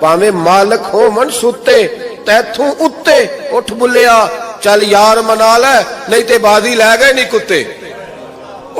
ਭਾਵੇਂ ਮਾਲਕ ਹੋਵਣ ਸੁੱਤੇ ਤੈਥੋਂ ਉੱਤੇ ਉੱਠ ਬੁੱਲਿਆ ਚੱਲ ਯਾਰ ਮਨਾ ਲੈ ਨਹੀਂ ਤੇ ਬਾਜ਼ੀ ਲੈ ਗਏ ਨਹੀਂ ਕੁੱਤੇ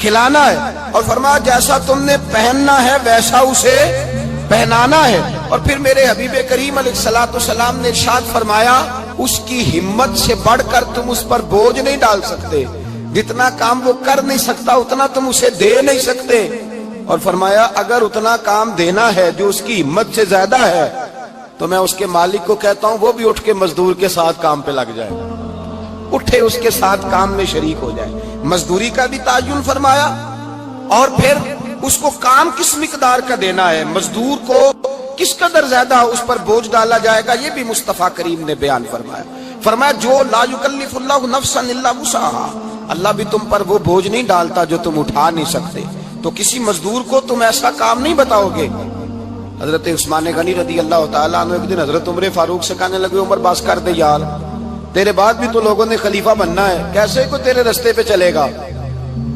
کھلانا ہے، اور فرمایا جیسا تم نے پہننا ہے ویسا اسے پہنانا ہے۔ اور پھر میرے حبیب کریم علیہ الصلوۃ والسلام نے ارشاد فرمایا اس کی ہمت سے بڑھ کر تم اس پر بوجھ نہیں ڈال سکتے، جتنا کام وہ کر نہیں سکتا اتنا تم اسے دے نہیں سکتے۔ اور فرمایا اگر اتنا کام دینا ہے جو اس کی ہمت سے زیادہ ہے تو میں اس کے مالک کو کہتا ہوں وہ بھی اٹھ کے مزدور کے ساتھ کام پہ لگ جائے، اٹھے اس کے ساتھ کام میں شریک ہو جائے۔ مزدوری کا بھی تعین فرمایا، اور پھر اس کو کام کس مقدار کا دینا ہے، مزدور کو کس قدر زیادہ اس پر بوجھ ڈالا جائے گا، یہ بھی مصطفیٰ کریم نے بیان فرمایا۔ فرمایا جو لا یکلف اللہ نفسا الا وسعها، اللہ بھی تم پر وہ بوجھ نہیں ڈالتا جو تم اٹھا نہیں سکتے، تو کسی مزدور کو تم ایسا کام نہیں بتاؤ گے۔ حضرت عثمان غنی رضی اللہ تعالیٰ عنہ ایک دن حضرت عمر فاروق سے کہنے لگے عمر بس کر دے یار، تیرے بعد بھی تو لوگوں نے خلیفہ بننا ہے، کیسے کوئی تیرے رستے پہ چلے گا؟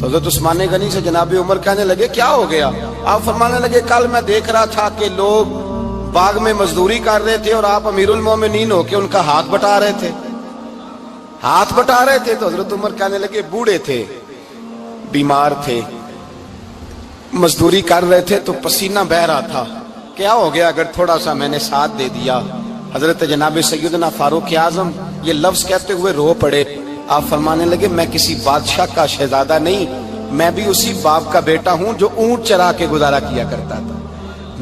تو حضرت عثمان غنی سے جناب عمر کہنے لگے کیا ہو گیا؟ آپ فرمانے لگے کل میں دیکھ رہا تھا کہ لوگ باغ میں مزدوری کر رہے تھے اور آپ امیر المومنین ہو کے ان کا ہاتھ بٹا رہے تھے، ہاتھ بٹا رہے تھے۔ تو حضرت عمر کہنے لگے بوڑھے تھے، بیمار تھے، مزدوری کر رہے تھے تو پسینہ بہہ رہا تھا، کیا ہو گیا اگر تھوڑا سا میں نے ساتھ دے دیا؟ حضرت جناب سیدنا فاروق اعظم یہ لفظ کہتے ہوئے رو پڑے۔ آپ فرمانے لگے میں کسی بادشاہ کا شہزادہ نہیں، میں بھی اسی باپ کا بیٹا ہوں جو اونٹ چرا کے گزارا کیا کرتا تھا۔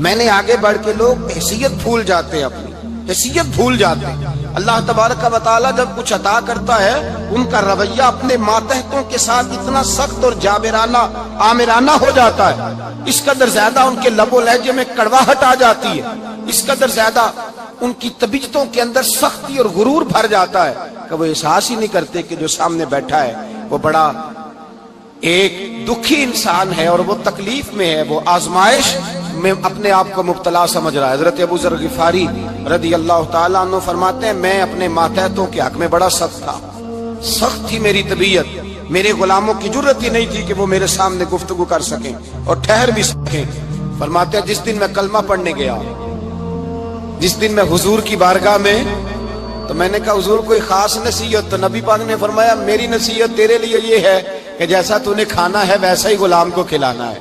میں نے آگے بڑھ کے لوگ حیثیت بھول جاتے ہیں، اپنی حیثیت بھول جاتے ہیں۔ اللہ تبارک و تعالیٰ جب کچھ عطا کرتا ہے ان کا رویہ اپنے ماتحتوں کے ساتھ اتنا سخت اور جابرانہ آمرانہ ہو جاتا ہے، اس قدر زیادہ ان کے لب و لہجے میں کڑواہٹ آ جاتی ہے، اس قدر زیادہ ان کی طبیعتوں کے اندر سختی اور غرور بھر جاتا ہے کہ وہ احساس ہی نہیں کرتے کہ جو سامنے بیٹھا ہے وہ بڑا ایک دکھی انسان ہے اور وہ تکلیف میں ہے، وہ آزمائش میں اپنے آپ کو مبتلا سمجھ رہا ہے۔ حضرت ابو ذر غفاری رضی اللہ تعالیٰ عنہ فرماتے ہیں میں اپنے ماتحتوں کے حق میں بڑا سخت تھا، سخت تھی میری طبیعت، میرے غلاموں کی جرت ہی نہیں تھی کہ وہ میرے سامنے گفتگو کر سکیں اور ٹھہر بھی سکیں۔ فرماتے ہیں جس دن میں کلمہ پڑھنے گیا، جس دن میں حضور کی بارگاہ میں، تو میں نے کہا حضور کوئی خاص نصیحت؟ تو نبی پاک نے فرمایا میری نصیحت تیرے لیے یہ ہے کہ جیسا تو نے کھانا ہے ویسا ہی غلام کو کھلانا ہے،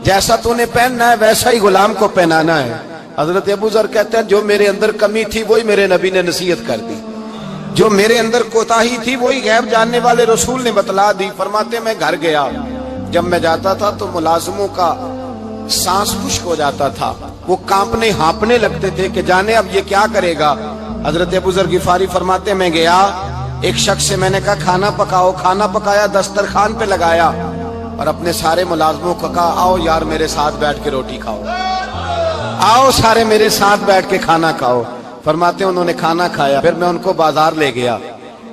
جیسا تو نے پہننا ہے ویسا ہی غلام کو پہنانا ہے۔ حضرت ابو ذر کہتے ہیں جو میرے اندر کمی تھی وہی میرے نبی نے نصیحت کر دی، جو میرے اندر کوتاہی تھی وہی غیب جاننے والے رسول نے بتلا دی۔ فرماتے میں گھر گیا، جب میں جاتا تھا تو ملازموں کا سانس خشک ہو جاتا تھا، وہ کانپنے ہانپنے لگتے تھے کہ جانے اب یہ کیا کرے گا۔ حضرت ابو ذر غفاری فرماتے میں گیا، ایک شخص سے میں نے کہا کھانا پکاؤ، کھانا پکایا، دسترخوان پہ لگایا اور اپنے سارے ملازموں کو کہا آؤ یار میرے ساتھ بیٹھ کے روٹی کھاؤ، آؤ سارے میرے ساتھ بیٹھ کے کھانا کھاؤ۔ فرماتے ہیں انہوں نے کھانا کھایا، پھر میں ان کو بازار لے گیا،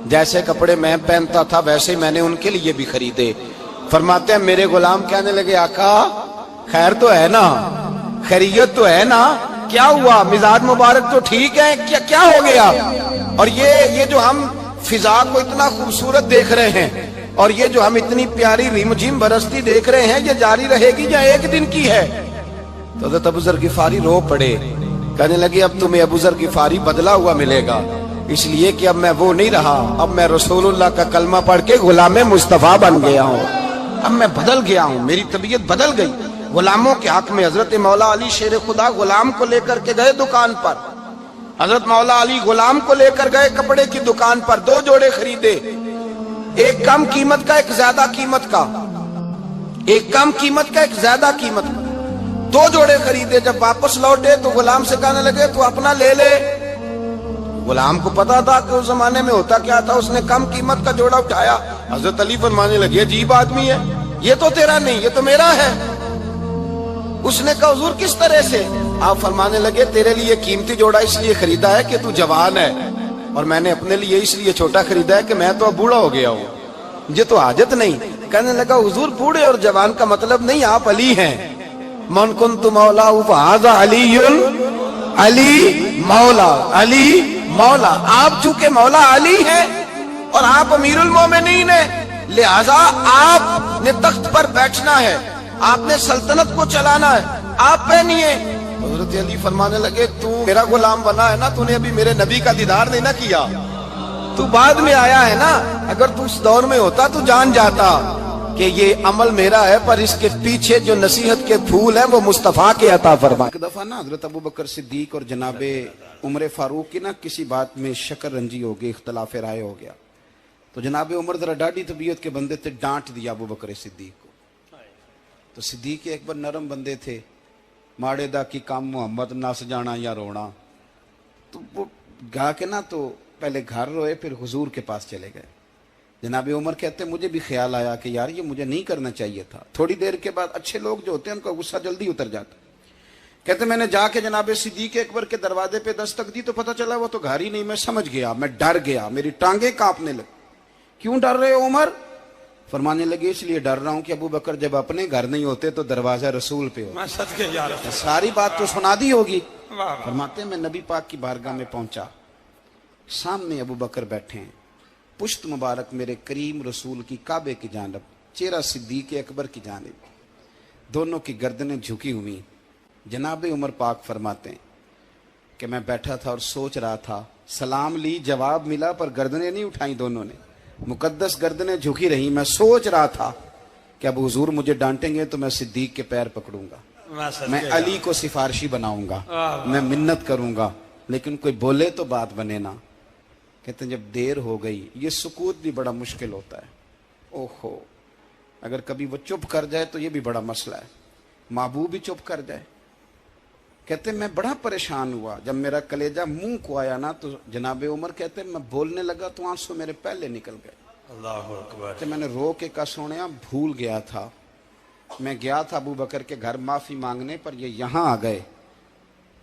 جیسے کپڑے میں پہنتا تھا ویسے ہی میں نے ان کے لیے بھی خریدے۔ فرماتے ہیں میرے غلام کہنے لگے آقا خیر تو ہے نا، خیریت تو ہے نا، کیا ہوا؟ مزاج مبارک تو ٹھیک ہے، کیا ہو گیا؟ اور یہ جو ہم فضا کو اتنا خوبصورت دیکھ رہے ہیں اور یہ جو ہم اتنی پیاری ریم جھیم برستی دیکھ رہے ہیں، یہ جاری رہے گی یا ایک دن کی ہے؟ تو حضرت ابو ذر غفاری رو پڑے، کہنے لگے اب تمہیں ابو ذر غفاری بدلا ہوا ملے گا، اس لیے کہ اب میں وہ نہیں رہا، اب میں رسول اللہ کا کلمہ پڑھ کے غلام مصطفیٰ بن گیا ہوں، اب میں بدل گیا ہوں، میری طبیعت بدل گئی۔ غلاموں کے حق میں حضرت مولا علی شیر خدا غلام کو لے کر کے گئے دکان پر، حضرت مولا علی غلام کو لے کر گئے کپڑے کی دکان پر، 2 جوڑے خریدے، ایک کم قیمت کا ایک زیادہ قیمت کا، ایک کم قیمت کا ایک زیادہ قیمت کا، 2 جوڑے خریدے۔ جب واپس لوٹے تو غلام سے کہنے لگے تو اپنا لے لے۔ غلام کو پتا تھا کہ اس زمانے میں ہوتا کیا تھا، اس نے کم قیمت کا جوڑا اٹھایا۔ حضرت علی فرمانے لگے عجیب آدمی ہے، یہ تو تیرا نہیں یہ تو میرا ہے۔ اس نے کہا حضور کس طرح سے؟ آپ فرمانے لگے تیرے لیے قیمتی جوڑا اس لیے خریدا ہے کہ تو جوان ہے، اور میں نے اپنے لیے اس لیے چھوٹا خریدا ہے کہ میں تو اب بوڑھا ہو گیا ہوں، مجھے تو حاجت نہیں۔ کہنے لگا حضور بوڑھے اور جوان کا مطلب نہیں، آپ علی ہیں، من کنت مولا فہذا علی، علی مولا، علی مولا، آپ چونکہ مولا علی ہیں اور آپ امیر المومنین ہیں، لہذا آپ نے تخت پر بیٹھنا ہے، آپ نے سلطنت کو چلانا ہے، آپ پہنیے۔ حضرت علی فرمانے لگے تو میرا غلام بنا ہے نا، تو نے ابھی میرے نبی کا دیدار نہیں نہ کیا، تو بعد میں آیا ہے نا، اگر تو اس دور میں ہوتا تو جان جاتا۔ کہ یہ عمل میرا ہے پر اس کے پیچھے جو نصیحت کے پھول ہیں وہ مصطفیٰ کے عطا فرما. ایک دفعہ نا حضرت ابو بکر صدیق اور جناب عمر فاروق کی نا کسی بات میں شکر رنجی ہو گئی، اختلاف رائے ہو گیا. تو جناب عمر ذرا ڈاڈی طبیعت کے بندے تھے، ڈانٹ دیا ابو بکر صدیق کو. تو صدیق ایک بار نرم بندے تھے، ماڑے دا کی کام محمد نس جانا یا رونا. تو وہ گا کے نا تو پہلے گھر روئے، پھر حضور کے پاس چلے گئے. جناب عمر کہتے ہیں مجھے بھی خیال آیا کہ یار یہ مجھے نہیں کرنا چاہیے تھا. تھوڑی دیر کے بعد اچھے لوگ جو ہوتے ہیں ان کا غصہ جلدی اتر جاتا. کہتے میں نے جا کے جناب صدیق اکبر کے دروازے پہ دستک دی تو پتہ چلا وہ تو گھر ہی نہیں. میں سمجھ گیا، میں ڈر گیا، میری ٹانگیں کانپنے لگی. کیوں ڈر رہے ہو عمر؟ فرمانے لگے اس لیے ڈر رہا ہوں کہ ابو بکر جب اپنے گھر نہیں ہوتے تو دروازہ رسول پہ ہوتا. ساری بات تو سنا دی ہوگی. فرماتے ہیں میں نبی پاک کی بارگاہ میں پہنچا، سامنے ابو بکر بیٹھے ہیں، پشت مبارک میرے کریم رسول کی کعبے کی جانب، چہرہ صدیق اکبر کی جانب، دونوں کی گردنیں جھکی ہوئی. جناب عمر پاک فرماتے ہیں کہ میں بیٹھا تھا اور سوچ رہا تھا. سلام لی، جواب ملا، پر گردنیں نہیں اٹھائیں دونوں نے، مقدس گردنیں جھکی رہی. میں سوچ رہا تھا کہ اب حضور مجھے ڈانٹیں گے تو میں صدیق کے پیر پکڑوں گا، میں علی کو سفارشی بناؤں گا، میں منت کروں گا، لیکن کوئی بولے تو بات بنے نا. کہتے ہیں جب دیر ہو گئی، یہ سکوت بھی بڑا مشکل ہوتا ہے. اوہو، اگر کبھی وہ چپ کر جائے تو یہ بھی بڑا مسئلہ ہے، محبوب بھی چپ کر جائے. کہتے ہیں میں بڑا پریشان ہوا. جب میرا کلیجہ منہ کو آیا نا تو جناب عمر کہتے ہیں میں بولنے لگا تو آنسو میرے پہلے نکل گئے. اللہ اکبر. کہ میں نے رو کے کہا سونیا بھول گیا تھا، میں گیا تھا ابو بکر کے گھر معافی مانگنے، پر یہ یہاں آ گئے.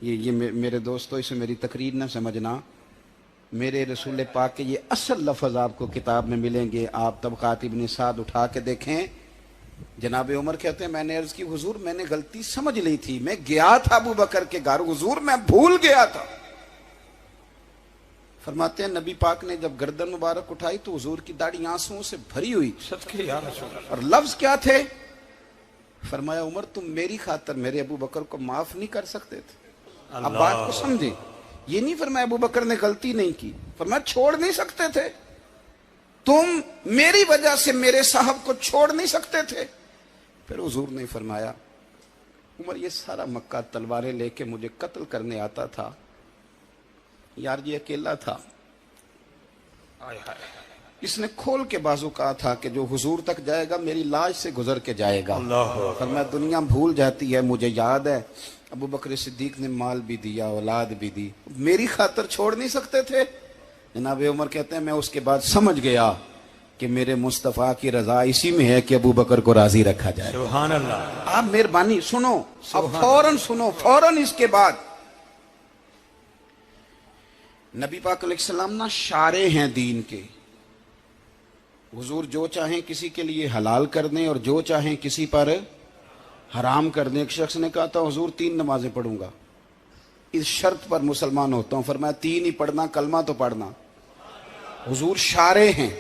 یہ میرے دوستو اسے میری تقریر نہ سمجھنا، میرے رسول پاک کے یہ اصل لفظ آپ کو کتاب میں ملیں گے. آپ طبقات ابن سعد اٹھا کے دیکھیں. جناب عمر کہتے ہیں میں نے عرض کی حضور میں نے غلطی سمجھ لی تھی، میں گیا تھا ابو بکر کے گھر حضور، میں بھول گیا تھا. فرماتے ہیں نبی پاک نے جب گردن مبارک اٹھائی تو حضور کی داڑھی آنسوؤں سے بھری ہوئی. اور لفظ کیا تھے؟ فرمایا عمر تم میری خاطر میرے ابو بکر کو معاف نہیں کر سکتے تھے؟ اب بات کو سمجھیں. یہ نہیں فرمایا ابو بکر نے غلطی نہیں کی، فرمایا چھوڑ نہیں سکتے تھے، تم میری وجہ سے میرے صاحب کو چھوڑ نہیں سکتے تھے. پھر حضور نے فرمایا عمر یہ سارا مکہ تلواریں لے کے مجھے قتل کرنے آتا تھا، یار یہ اکیلا تھا، اس نے کھول کے بازو کہا تھا کہ جو حضور تک جائے گا میری لاش سے گزر کے جائے گا. فرمایا دنیا بھول جاتی ہے، مجھے یاد ہے ابو بکر صدیق نے مال بھی دیا، اولاد بھی دی، میری خاطر چھوڑ نہیں سکتے تھے. جناب عمر کہتے ہیں میں اس کے بعد سمجھ گیا کہ میرے مصطفیٰ کی رضا اسی میں ہے کہ ابو بکر کو راضی رکھا جائے. سبحان اللہ. آپ مہربانی سنو، اب فوراً سنو، فوراً اس کے بعد نبی پاک علیہ السلام نا شارع ہیں دین کے. حضور جو چاہیں کسی کے لیے حلال کر دیں اور جو چاہیں کسی پر حرام کر دیں. ایک شخص نے کہا تھا حضور 3 نمازیں پڑھوں گا، اس شرط پر مسلمان ہوتا ہوں. فرمایا 3 ہی پڑھنا، کلمہ تو پڑھنا. حضور شارع ہیں،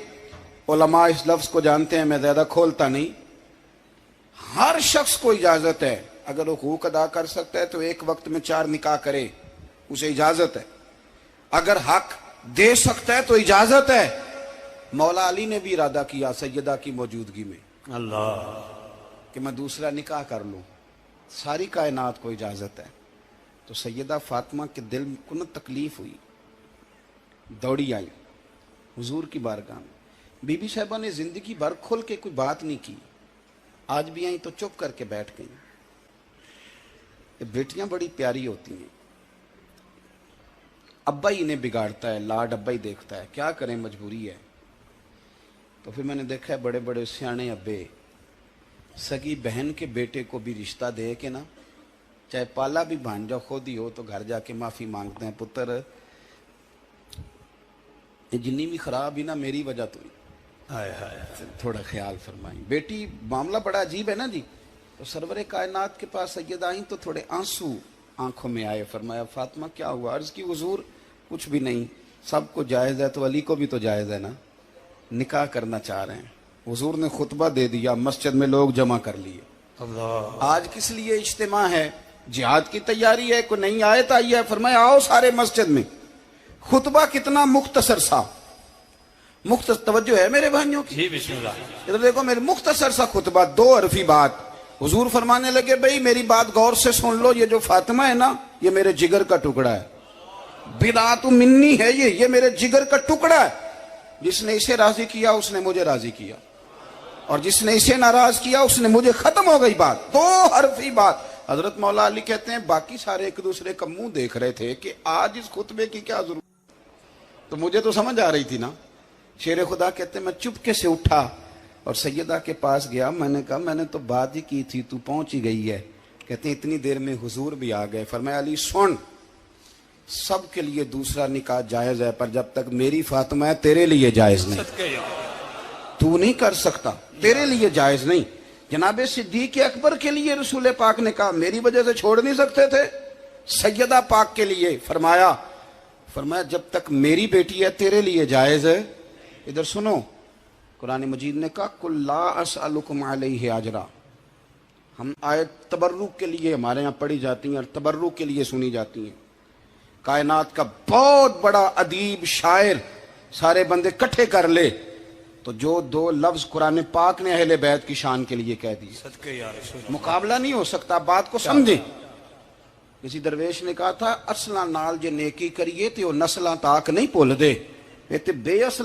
علماء اس لفظ کو جانتے ہیں، میں زیادہ کھولتا نہیں. ہر شخص کو اجازت ہے، اگر حقوق ادا کر سکتا ہے تو ایک وقت میں 4 نکاح کرے، اسے اجازت ہے. اگر حق دے سکتا ہے تو اجازت ہے. مولا علی نے بھی ارادہ کیا سیدہ کی موجودگی میں اللہ کہ میں دوسرا نکاح کر لوں. ساری کائنات کو اجازت ہے. تو سیدہ فاطمہ کے دل کو نہ تکلیف ہوئی، دوڑی آئی حضور کی بارگاہ میں. بی بی صاحبہ نے زندگی بھر کھل کے کوئی بات نہیں کی، آج بھی آئیں تو چپ کر کے بیٹھ گئیں. بیٹیاں بڑی پیاری ہوتی ہیں. ابا ہی انہیں بگاڑتا ہے، لاڈ ابا ہی دیکھتا ہے، کیا کریں مجبوری ہے. تو پھر میں نے دیکھا ہے بڑے بڑے سیانے ابے سگی بہن کے بیٹے کو بھی رشتہ دے کے نا، چاہے پالا بھی بھانجا خود ہی ہو تو گھر جا کے معافی مانگتے ہیں، پتر یہ جنی بھی خراب ہی نا میری وجہ تو ہی، تھوڑا خیال فرمائیں. بیٹی معاملہ بڑا عجیب ہے نا جی. تو سرور کائنات کے پاس سید آئیں تو تھوڑے آنسو آنکھوں میں آئے. فرمایا فاطمہ کیا ہوا؟ عرض کی حضور کچھ بھی نہیں، سب کو جائز ہے تو علی کو بھی تو جائز ہے نا، نکاح کرنا چاہ رہے ہیں. حضور نے خطبہ دے دیا، مسجد میں لوگ جمع کر لیے. آج کس لیے اجتماع ہے؟ جہاد کی تیاری ہے، کوئی نئی آیت آئی ہے. فرمایا آؤ سارے مسجد میں. خطبہ کتنا مختصر سا، مختصر توجہ ہے میرے بھائیوں کی؟ جی بسم اللہ. ادھر دیکھو میرے مختصر سا خطبہ 2 حرفی بات. حضور فرمانے لگے بھئی میری بات غور سے سن لو، یہ جو فاطمہ ہے نا یہ میرے جگر کا ٹکڑا ہے، بدعت منی ہے، یہ میرے جگر کا ٹکڑا ہے. جس نے اسے راضی کیا اس نے مجھے راضی کیا، اور جس نے اسے ناراض کیا اس نے مجھے. ختم ہو گئی بات. 2 حرفی بات. حضرت مولا علی کہتے ہیں باقی سارے ایک دوسرے کا منہ دیکھ رہے تھے کہ آج اس خطبے کی کیا ضرورت. تو مجھے تو سمجھ آ رہی تھی نا. شیر خدا کہتے ہیں میں چپکے سے اٹھا اور سیدہ کے پاس گیا. میں نے کہا میں نے تو بات ہی کی تھی، تو پہنچ ہی گئی ہے. کہتے ہیں اتنی دیر میں حضور بھی آ گئے. فرمایا علی سن، سب کے لیے دوسرا نکاح جائز ہے، پر جب تک میری فاطمہ ہے تیرے لیے جائز نہیں. صدقے یا تو نہیں کر سکتا، تیرے لیے جائز نہیں. جناب صدیق اکبر کے لیے رسول پاک نے کہا، میری وجہ سے چھوڑ نہیں سکتے تھے. سیدہ پاک کے لیے فرمایا جب تک میری بیٹی ہے تیرے لیے جائز ہے. ادھر سنو، قرآن مجید نے کہا قل لا اسألکم علیہ اجرا. ہم آیت تبرک کے لیے ہمارے یہاں پڑھی جاتی ہیں اور تبرک کے لیے سنی جاتی ہیں. کائنات کا بہت بڑا ادیب شاعر سارے بندے کٹھے کر لے تو جو 2 لفظ قرآن پاک نے اہل بیت کی شان کے لیے کہہ دیے، صدقے یا رسول اللہ. مقابلہ نہیں ہو سکتا. بات کو سمجھیں. کسی درویش نے کہا تھا اصلاں نال جے نیکی کریے تے وہ نسلاں تاک نہیں بھول دے. یہ تے بے اصل